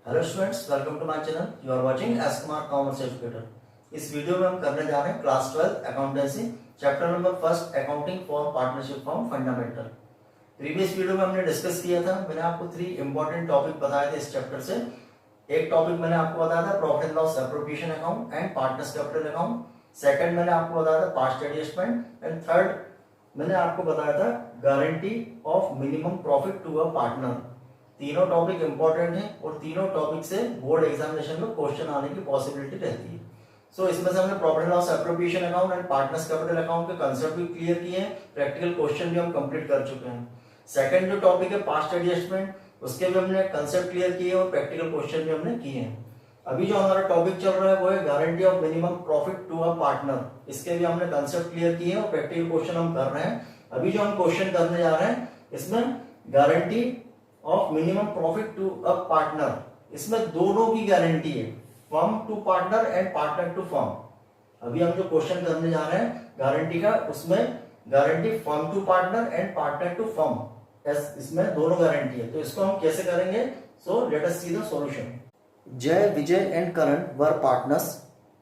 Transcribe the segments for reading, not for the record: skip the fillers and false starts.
Hello students, welcome to my channel. You are watching S Kumar commerce educator. इस वीडियो में हम करने जा रहे हैं class 12 accountancy chapter number first accounting for partnership form fundamental. Previous video में हमने डिस्कस किया था, मैंने आपको 3 इंपॉर्टेंट टॉपिक बताए थे इस चैप्टर से। एक टॉपिक मैंने आपको बताया था profit and loss appropriation account and partners capital account. Second मैंने आपको बताया था पास्ट एडजस्टमेंट एंड थर्ड मैंने आपको बताया था guarantee of minimum profit to a partner. तीनों टॉपिक इंपॉर्टेंट हैं और तीनों टॉपिक से बोर्ड एग्जामिनेशन में क्वेश्चन आने की पॉसिबिलिटी रहती है। सो इसमें से हमने profit and loss appropriation account and partners capital account के कंसेप्ट भी क्लियर किए हैं, प्रैक्टिकल क्वेश्चन भी हम कंप्लीट कर चुके हैं। सेकंड जो टॉपिक है पास्ट एडजस्टमेंट, उसके भी हमने कंसेप्ट क्लियर किए और प्रैक्टिकल क्वेश्चन भी हमने किए हैं। अभी जो हमारा टॉपिक चल रहा है वो है guarantee of minimum profit to a partner. इसके भी हमने कंसेप्ट क्लियर किए हैं और प्रैक्टिकल क्वेश्चन हम कर रहे हैं। अभी जो हम क्वेश्चन करने जा रहे हैं इसमें guarantee of minimum profit to a partner, इसमें दोनों की गारंटी है, firm to partner and partner to firm. अभी हम जो क्वेश्चन करने जा रहे हैं गारंटी का, उसमें guarantee firm to partner and partner to firm, इसमें दोनों गारंटी है। तो इसको हम कैसे करेंगे? So let us see the solution. Jay, Vijay and Karan were partners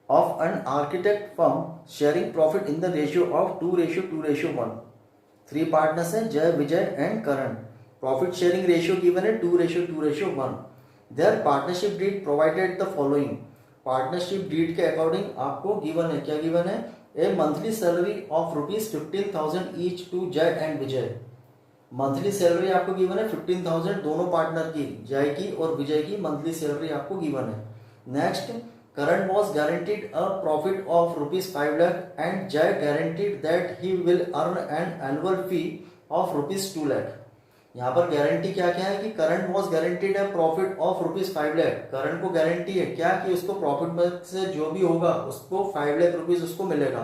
of an architect firm sharing profit in the ratio of 2:2:1। 3 partners हैं, Jay, Vijay and Karan. Profit sharing ratio given है 2:2:1। There partnership deed provided the following. Partnership deed के according आपको given है, क्या given है? A monthly salary of ₹15,000 each to Jay and Vijay. Monthly salary आपको given है 15,000 दोनों पार्टनर की, जय की और विजय की मंथली सैलरी आपको गिवन है। Next, Karan was guaranteed a profit of ₹5 lakh and Jay guaranteed that he will earn an annual fee of ₹2 lakh। यहाँ पर गारंटी क्या क्या है कि करण was guaranteed a profit of ₹5 lakh। करण को गारंटी है क्या कि उसको प्रॉफिट में से जो भी होगा उसको 5 लाख रुपीज उसको मिलेगा,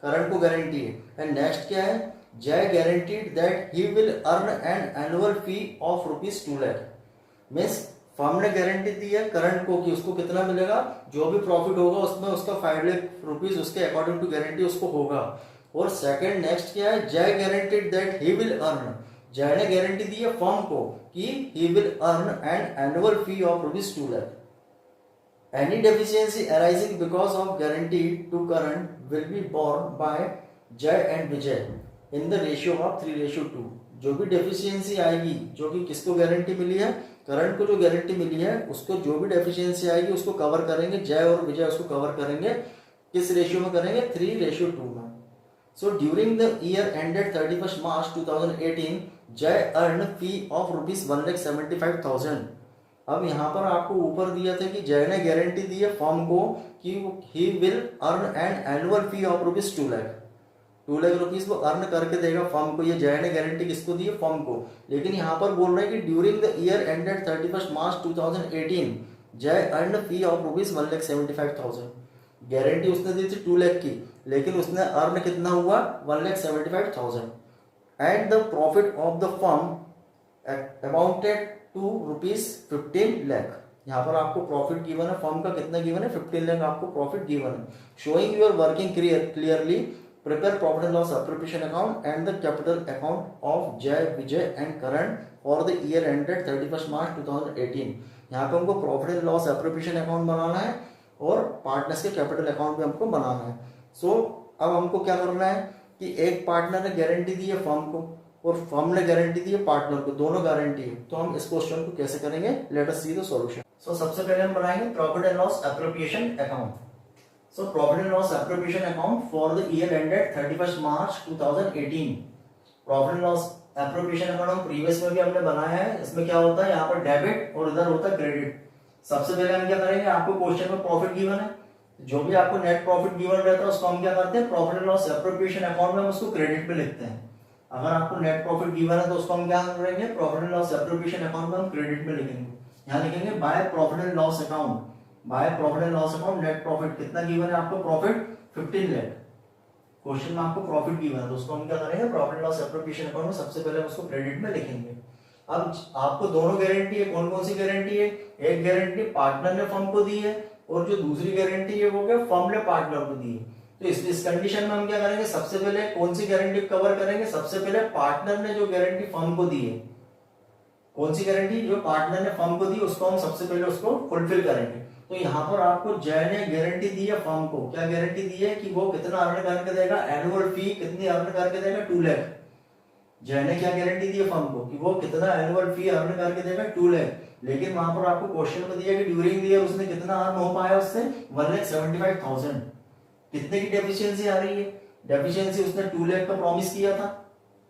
करण को गारंटी है। एंड नेक्स्ट क्या है? जय guaranteed that he will earn an annual fee of ₹2 lakh। Means firm ने गारंटी दी है करंट को कि उसको कितना मिलेगा, जो भी प्रॉफिट होगा उसमें उसका 5 लाख रुपीज उसके अकॉर्डिंग टू गारंटी उसको होगा। और सेकंड नेक्स्ट क्या है? Jay guaranteed that he will earn. Jay ने गारंटी दी है फर्म को कि he will earn an annual fee of ₹2 lakh. Any deficiency arising because of guarantee to Karan will be borne by Jay and Vijay in the ratio of 3:2। जो भी deficiency आएगी, जो कि किसको गारंटी मिली है, करंट को जो गारंटी मिली है, उसको जो भी डेफिशिएंसी आएगी उसको कवर करेंगे, जय और विजय उसको कवर करेंगे। किस रेशियो में करेंगे? 3:2 में। So during the year ended 31 मार्च 2018 जय अर्न फी ऑफ ₹1,75,000। अब यहाँ पर आपको ऊपर दिया था कि जय ने गारंटी दी है फर्म को कि he will earn an annual fee of ₹2 lakh. 2 lakh rupees वो अर्न करके देगा फर्म को। ये जय ने गारंटी किसको दी है? फर्म को। लेकिन यहाँ पर बोल रहे हैं कि ड्यूरिंग द ईयर एंडेड 31 मार्च 2018 जय अर्न फी ऑफ ₹1,75,000। गारंटी उसने दी थी 2 लाख की, लेकिन उसने अर्न कितना हुआ? 1,75,000। And the profit of the firm amounted to ₹15 lakh. यहाँ पर आपको प्रॉफिट गिवन है, फर्म का कितना गिवन है? 15 लाख आपको प्रॉफिट गिवन है। Showing your working clearly, prepare profit and loss appropriation account and the capital account of Jay, Vijay and Karan for the year ended 31st March 2018। यहाँ पे हमको profit and loss appropriation account बनाना है और partners के capital account भी हमको बनाना है। सो अब हमको क्या करना है कि एक पार्टनर ने गारंटी दी है फर्म को और फर्म ने गारंटी दी है पार्टनर को, दोनों गारंटी है। तो हम इस क्वेश्चन को कैसे करेंगे? Let us see the solution. So सबसे पहले हम बनाएंगे profit and loss appropriation account. So profit and loss appropriation account for the year ended 31st March 2018। Profit and loss appropriation account हम प्रीवियस में भी हमने बनाया है। इसमें क्या होता है? यहाँ पर डेबिट और इधर होता है क्रेडिट। सबसे पहले हम क्या करेंगे? आपको क्वेश्चन में प्रॉफिट गिवन है, जो भी आपको नेट प्रॉफिट गिवन रहता है उसको हम क्या करते हैं? Profit and loss appropriation account में हम उसको क्रेडिट पे लिखते हैं। अगर आपको नेट प्रॉफिट गिवन है तो उसको हम क्या करेंगे? Profit and loss appropriation account में हम क्रेडिट में लिखेंगे। यहाँ लिखेंगे by profit and loss account. By profit and loss account net profit कितना गिवन है आपको? प्रॉफिट 15 लाख। क्वेश्चन में आपको प्रॉफिट गिवन है तो उसको हम क्या करेंगे? Profit and loss appropriation account में सबसे पहले हम उसको क्रेडिट में लिखेंगे। अब आपको दोनों गारंटी है, कौन कौन सी गारंटी है? एक गारंटी पार्टनर ने फर्म को दी है और जो दूसरी गारंटी है वो क्या फर्म ने पार्टनर को दी है। तो इस कंडीशन में हम क्या करेंगे? सबसे पहले कौन सी गारंटी कवर करेंगे? सबसे पहले पार्टनर ने जो गारंटी फर्म को दी है कौन सी गारंटी? जो पार्टनर ने फर्म को दी उसको हम सबसे पहले उसको फुलफिल करेंगे। तो यहाँ पर आपको जय ने गारंटी दी है फर्म को, क्या गारंटी दी है कि वो कितना अर्न करके देगा, एनुअल फी कितनी अर्न करके देगा, 2 लाख। जय ने क्या गारंटी दी है फर्म को कि वो कितना एनुअल फी अर्न करके देगा, 2 लाख। लेकिन वहां पर आपको क्वेश्चन में दिया कि ड्यूरिंग द ईयर उसने कितना अर्न हो पाया, उससे 1,75,000। कितने की डेफिशिएंसी आ रही है? डेफिशिएंसी उसने 2 लाख का प्रॉमिस किया था,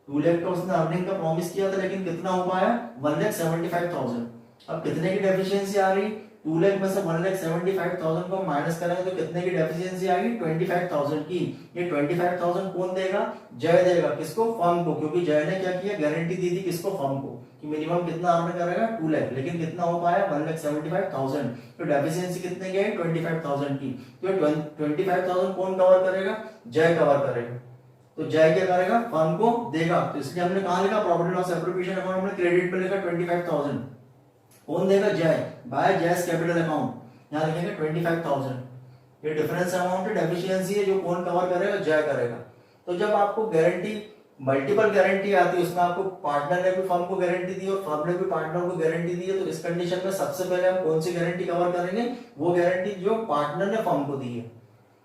2 लाख का उसने अर्निंग का प्रॉमिस किया था, लेकिन कितना हो पाया, 1,75,000। अब कितने की डेफिशिएंसी आ रही? 2 लाख में से 1,75,000 को माइनस करेंगे तो कितने की डेफिशिएंसी आएगी, 25,000 की। ये 25,000 कौन देगा? जय देगा। किसको? फर्म को। क्योंकि जय ने क्या किया, गारंटी दी थी किसको? फर्म को, कि मिनिमम कितना अर्न करेगा, 2 लाख। लेकिन कितना हो पाया, 1,75,000। तो डेफिशिएंसी कितने की आई, 25,000 की। तो 25,000 कौन कवर करेगा? जय कवर करेगा। तो जय क्या करेगा, फर्म को देगा। तो इसलिए हमने कहा लिखा, profit and loss appropriation account में क्रेडिट पे लिखा 25,000। कौन देगा? जय, बाय जयस कैपिटल अकाउंट। यहाँ लिखेंगे 25,000। ये डिफरेंस अमाउंट है, डेफिशिएंसी है, जो कौन कवर करेगा? जय करेगा। तो जब आपको गारंटी, मल्टीपल गारंटी आती है, उसमें आपको पार्टनर ने भी फर्म को गारंटी दी और फर्म ने भी पार्टनर को गारंटी दी है, तो इस कंडीशन में सबसे पहले हम कौन सी गारंटी कवर करेंगे? वो गारंटी जो पार्टनर ने फर्म को दी है।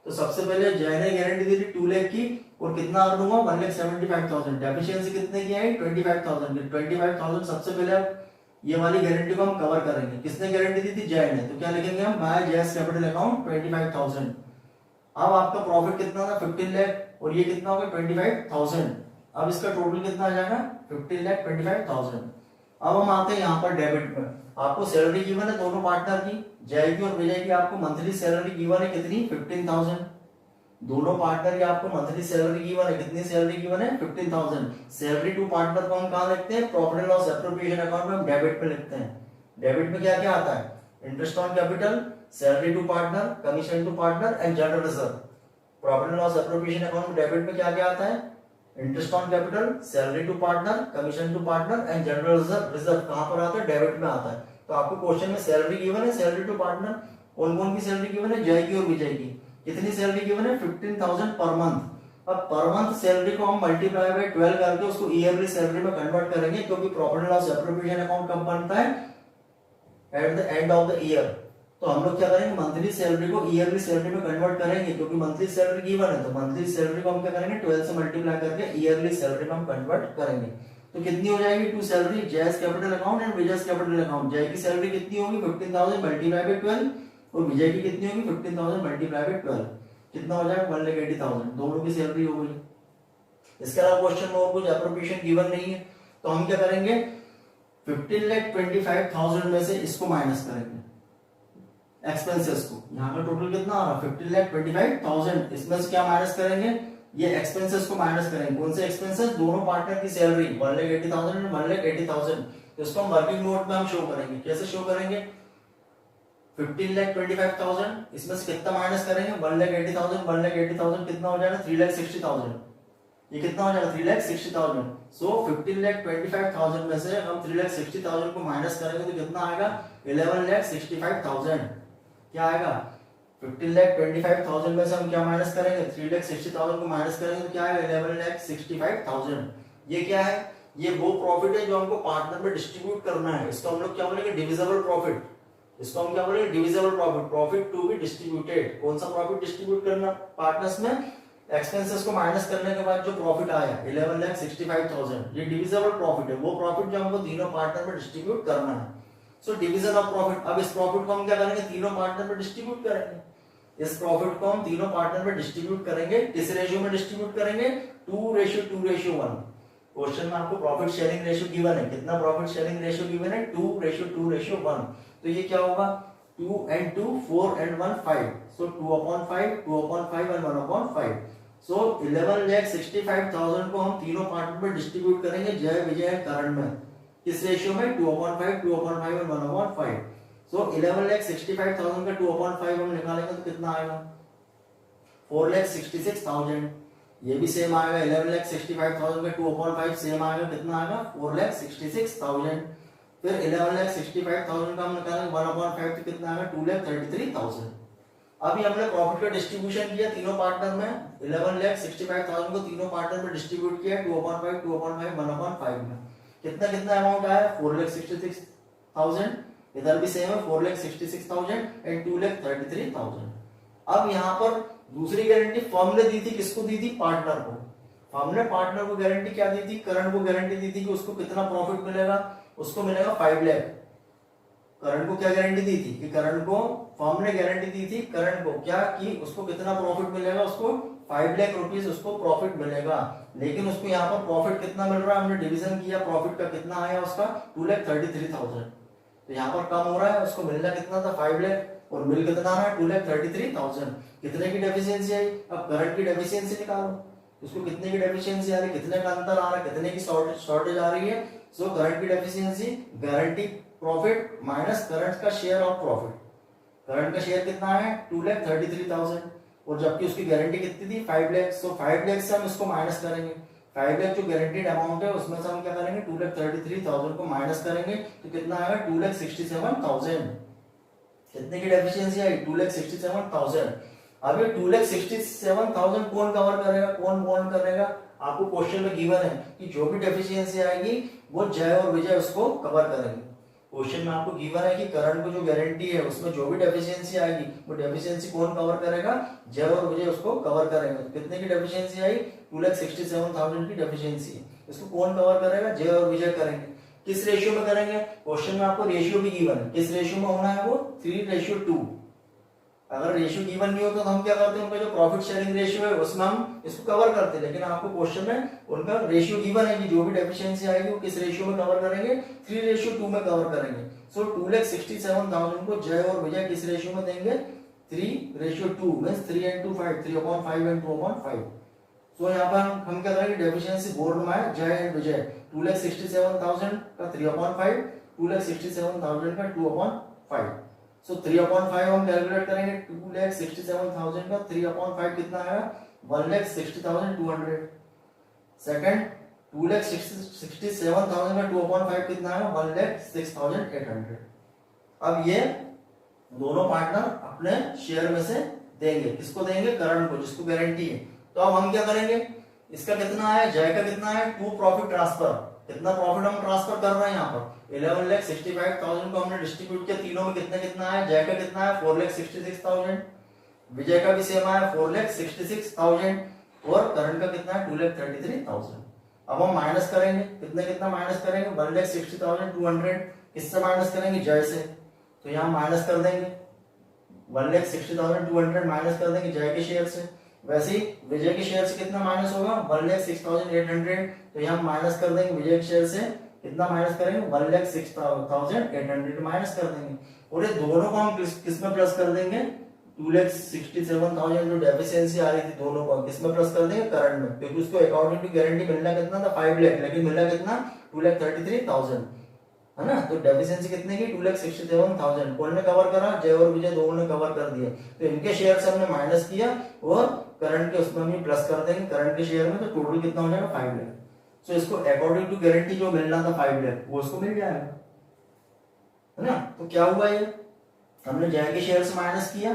तो सबसे पहले जय ने गारंटी दी थी 2 लाख की, और कितना अर्न हुआ, 1,75,000। डेफिशिएंसी कितने की आई, 25,000 की। 25,000 सबसे पहले ये वाली गारंटी को हम कवर करेंगे। किसने गारंटी दी थी? जय ने। तो क्या लिखेंगे हम, बाय जयस कैपिटल अकाउंट 25,000। अब आपका प्रॉफिट कितना था, 15 लाख, और ये कितना होगा, 25,000। अब इसका टोटल कितना आ जाएगा, 15,25,000। अब हम आते हैं यहाँ पर डेबिट में। आपको सैलरी गिवन है दोनों पार्टनर की, जय की और विजय की। आपको मंथली सैलरी गिवन है कितनी, 15,000। दोनों पार्टनर की आपको मंथली सैलरी गिवन है, कितनी सैलरी गिवन है, 15,000। सैलरी टू पार्टनर को हम कहाँ लिखते हैं, profit and loss appropriation account में हम डेबिट में लिखते हैं। डेबिट में क्या क्या आता है, interest on capital, salary to partner, commission to partner and general reserve. Profit and loss appropriation account में डेबिट में क्या क्या आता है, interest on capital, salary to partner, commission to partner and general reserve. Reserve कहां पर आता है, डेबिट में आता है। तो आपको क्वेश्चन में सैलरी गिवन है, सैलरी टू पार्टनर, कौन कौन की सैलरी गिवन है, जय की और विजय की। कितनी सैलरी गिवन है, 15,000 पर मंथ। अब पर मंथ सैलरी को हम मल्टीप्लाई बाय 12 करके उसको ईयरली सैलरी में कन्वर्ट करेंगे, क्योंकि profit and loss appropriation account कब बनता है, at the end of the year. तो हम लोग क्या करेंगे, मंथली सैलरी को ईयरली सैलरी में कन्वर्ट करेंगे, क्योंकि मंथली सैलरी गिवन है। तो मंथली सैलरी को हम क्या करेंगे, 12 से मल्टीप्लाई करके ईयरली सैलरी में हम कन्वर्ट करेंगे। तो कितनी हो जाएगी, to salary, Jay's capital account and Vijay's capital account. Jay की सैलरी कितनी होगी, 15,000 मल्टीप्लाई बाय 12, और विजय की कितनी होगी, 15,000 मल्टीप्लाई बाय 12। कितना हो जाएगा, 1,80,000। दोनों की सैलरी हो गई। इसके अलावा क्वेश्चन में और कुछ एप्रोप्रिएशन गिवन नहीं है, तो हम क्या करेंगे, 15,25,000 में से इसको माइनस करेंगे, एक्सपेंसेस को। यहाँ का टोटल कितना आ रहा है, 15,25,000। इसमें से क्या माइनस करेंगे, ये एक्सपेंसेस को माइनस करेंगे। कौन से एक्सपेंसेस, दोनों पार्टनर की सैलरी 1,80,000 एंड 1,80,000। तो इसको हम वर्किंग नोट में हम शो करेंगे। कैसे शो करेंगे, 15,25,000, इसमें से कितना माइनस करेंगे, 1,80,000, 1,80,000 कितना हो जाएगा, 3,60,000। ये कितना हो जाएगा, 3,60,000। सो 15,25,000 में से हम 3,60,000 को माइनस करेंगे तो कितना आएगा, 11,65,000। क्या आएगा, 15,25,000 में से हम क्या माइनस करेंगे, 3,60,000 को माइनस करेंगे तो क्या आएगा, 11,65,000। ये क्या है, ये वो प्रॉफिट है जो हमको पार्टनर में डिस्ट्रीब्यूट करना है। इसको हम लोग क्या बोलेंगे, डिविजिबल प्रॉफिट। इसको हम क्या बोलेंगे, divisible profit, profit to be distributed. कौन सा प्रॉफिट डिस्ट्रीब्यूट करना पार्टनर्स में, एक्सपेंसेस को माइनस करने के बाद जो प्रॉफिट आया 11,65,000, ये डिविजिबल प्रॉफिट है, वो प्रॉफिट जो हमको तीनों पार्टनर में डिस्ट्रीब्यूट करना है। So division of profit. अब इस प्रॉफिट को हम क्या करेंगे, तीनों पार्टनर में डिस्ट्रीब्यूट करेंगे। इस प्रॉफिट को हम तीनों पार्टनर में डिस्ट्रीब्यूट करेंगे। किस रेशियो में डिस्ट्रीब्यूट करेंगे, 2:2:1। क्वेश्चन में आपको प्रॉफिट शेयरिंग रेशियो गिवन है, कितना प्रॉफिट शेयरिंग रेशियो गिवन है, 2:2:1। तो ये क्या होगा, 2 and 2, 4 and 1, 5। So 2/5, 2/5 and 1/5। सो 11,65,000 को हम तीनों पार्टनर में डिस्ट्रीब्यूट करेंगे, जय विजय करण में। किस रेशियो में, 2/5, 2/5 और 1/5। सो 11,65,000 का 2/5 हम निकालेंगे तो कितना आएगा, 4,66,000। ये भी सेम आएगा, 11,65,000 का 2/5 सेम आएगा, कितना आएगा, 4,66,000। फिर 11,65,000 का हम निकालेंगे 1/5 तो कितना आएगा, 2,33,000। अभी हमने प्रॉफिट का डिस्ट्रीब्यूशन किया तीनों पार्टनर में, 11,65,000 को तीनों पार्टनर में डिस्ट्रीब्यूट किया 2/5, 2/5, 1/5 में। कितना कितना अमाउंट आया 4,66,000, इधर भी सेम है 4,66,000 एंड 2,33,000। अब यहाँ पर दूसरी गारंटी फर्म ने दी थी, किसको दी थी? पार्टनर को। फर्म ने पार्टनर को गारंटी क्या दी थी? करण को गारंटी दी थी कि उसको कितना प्रॉफिट मिलेगा, उसको मिलेगा 5 लाख। करण को क्या गारंटी दी थी कि करण को फर्म ने गारंटी दी थी करण को क्या कि उसको कितना प्रॉफिट मिलेगा, उसको 5 लाख रुपीस उसको प्रॉफिट मिलेगा। लेकिन उसको यहाँ पर प्रॉफिट कितना मिल रहा है, हमने डिवीजन किया, प्रॉफिट का कितना आया उसका 2,33,000। तो यहाँ पर कम हो रहा है, उसको मिलना कितना था 5 लाख और मिल कितना रहा है 2,33,000। कितने की डेफिशिएंसी आई? अब करंट की डेफिशिएंसी निकालो, उसको कितने की डेफिशिएंसी आ रही है, कितने का अंतर आ रहा है, कितने की शॉर्टेज आ रही है। सो करंट की deficiency guarantee profit minus current का शेयर ऑफ प्रॉफिट। करंट का शेयर कितना है 2,33,000 और जबकि उसकी गारंटी कितनी थी 5 लाख। सो 5 लाख से हम इसको माइनस करेंगे, 5 लाख जो गारंटीड अमाउंट है उसमें से हम क्या करेंगे 2,33,000 को माइनस करेंगे तो कितना आएगा 2,67,000। कितने की डेफिशिएंसी आई 2,67,000। अब ये 2,67,000 कौन कवर करेगा, कौन बॉन्ड करेगा? आपको क्वेश्चन में गिवन है कि जो भी डेफिशिएंसी आएगी वो जय और विजय उसको कवर करेंगे। क्वेश्चन में आपको गिवन है कि करण को जो गारंटी है उसमें जो भी डेफिशिएंसी आएगी वो डेफिशिएंसी कौन कवर करेगा? जय और विजय उसको कवर करेंगे। तो कितने की डेफिशिएंसी आई 2,67,000 की डेफिशिएंसी, इसको कौन कवर करेगा? जय और विजय करेंगे। किस रेशियो में करेंगे? क्वेश्चन में आपको रेशियो भी गिवन है, किस रेशियो में होना है वो 3:2। अगर रेशियो गिवन नहीं होता तो हम क्या करते हैं, उनका जो प्रॉफिट शेयरिंग रेशियो है उसमें हम इसको कवर करते हैं। लेकिन आपको क्वेश्चन में उनका रेशियो गिवन है कि जो भी डेफिशिएंसी आएगी वो किस रेशियो में कवर करेंगे 3:2 में कवर करेंगे। सो 2,67,000 को जय और विजय किस रेशियो में देंगे 3:2 मींस 3 into 5 3/5 and 2/5। सो यहाँ पर हम क्या करेंगे डेफिशिएंसी बोर्ड में है जय एंड विजय 2,67,000 का 3/5, 2,67,000 का 2/5। सो 3/5 हम कैलकुलेट करेंगे 2,67,000 का 3/5 कितना आएगा 1,60,200। सेकंड 2,67,000 का 2/5 कितना आएगा 1,06,800। अब ये दोनों पार्टनर अपने शेयर में से देंगे, किसको देंगे? करण को, जिसको गारंटी है। तो अब हम क्या करेंगे, इसका कितना आया, जय का कितना है 2 प्रॉफिट ट्रांसफर, कितना प्रॉफिट हम ट्रांसफर कर रहे हैं यहाँ पर 11,65,000 को हमने डिस्ट्रीब्यूट किया तीनों में, कितना कितना आया, जय का कितना है 4,66,000, विजय का भी सेम आया 4,66,000 और करण का कितना है 2,33,000। अब हम माइनस करेंगे, कितना कितना माइनस करेंगे 1,60,200, किससे माइनस करेंगे जय से, तो यहाँ माइनस कर देंगे 1,60,200 माइनस कर देंगे जय के शेयर से। वैसे ही विजय के शेयर से कितना माइनस होगा 1,06,800, तो यहाँ माइनस कर देंगे विजय के शेयर से, कितना माइनस करेंगे 1,06,800 माइनस कर देंगे। और ये दोनों को हम किस में प्लस कर देंगे 2,67,000 जो डेफिशिएंसी आ रही थी दोनों को किस में प्लस कर देंगे करंट में, क्योंकि उसको अकॉर्डिंग टू गारंटी मिलना कितना था 5 लाख, लेकिन मिला कितना 2,33,000 है ना। तो डेफिशिएंसी कितने की 2,67,000 कौन ने कवर करा, जय और विजय दोनों ने कवर कर दिया। तो इनके शेयर से हमने माइनस किया और करंट के उसमें भी प्लस कर देंगे करंट के शेयर में, तो टोटल कितना हो जाएगा 5 लाख। सो इसको अकॉर्डिंग टू गारंटी जो मिलना था 5 लाख वो उसको मिल जाएगा, है ना। तो क्या हुआ, ये हमने जय के शेयर से माइनस किया,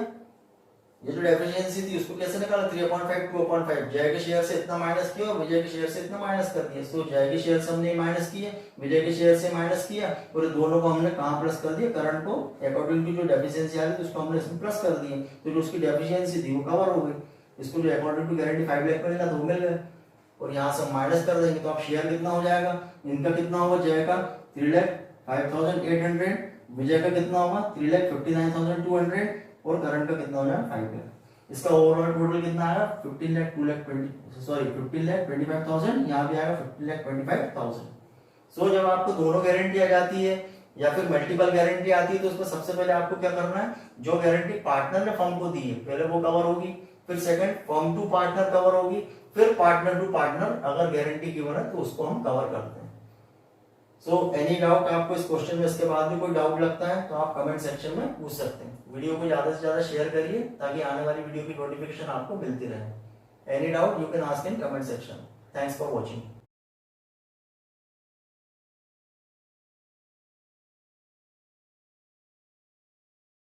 ये जो डेफिशिएंसी थी उसको कैसे निकाला 3/5 2/5, जय के शेयर से इतना माइनस किया और विजय के शेयर से इतना माइनस कर दिया। तो जय के शेयर से हमने माइनस किया, विजय के शेयर से माइनस किया और दोनों को हमने कहां प्लस कर दिया करंट को, अकॉर्डिंग टू जो डेफिशिएंसी आ रही थी उसको हमने इसमें प्लस कर दिया। तो जो उसकी डेफिशिएंसी थी वो कवर हो गई, इसको जो अकॉर्डिंग टू गारंटी 5 लाख मिलना था वो मिल गया। और यहाँ से माइनस कर देंगे तो अब शेयर कितना हो जाएगा, इनका कितना होगा जय का 3,05,800, विजय का कितना होगा 3,59,200 और करंट का कितना हो जाएगा 5 लाख। इसका ओवरऑल टोटल कितना आएगा 15,25,000, यहाँ भी आएगा 15,25,000। सो जब आपको दोनों गारंटी आ जाती है या फिर मल्टीपल गारंटी आती है तो उसमें सबसे पहले आपको क्या करना है, जो गारंटी पार्टनर ने फर्म को दी है पहले वो कवर होगी, फिर second firm to partner cover होगी, फिर पार्टनर टू पार्टनर अगर गारंटी गिवन है तो उसको हम कवर करते हैं। सो एनी डाउट आपको इस क्वेश्चन में इसके बाद भी कोई डाउट लगता है तो आप कमेंट सेक्शन में पूछ सकते हैं। वीडियो को ज्यादा से ज्यादा शेयर करिए ताकि आने वाली वीडियो की नोटिफिकेशन आपको मिलती रहे। Any doubt you can ask in comment section. Thanks for watching.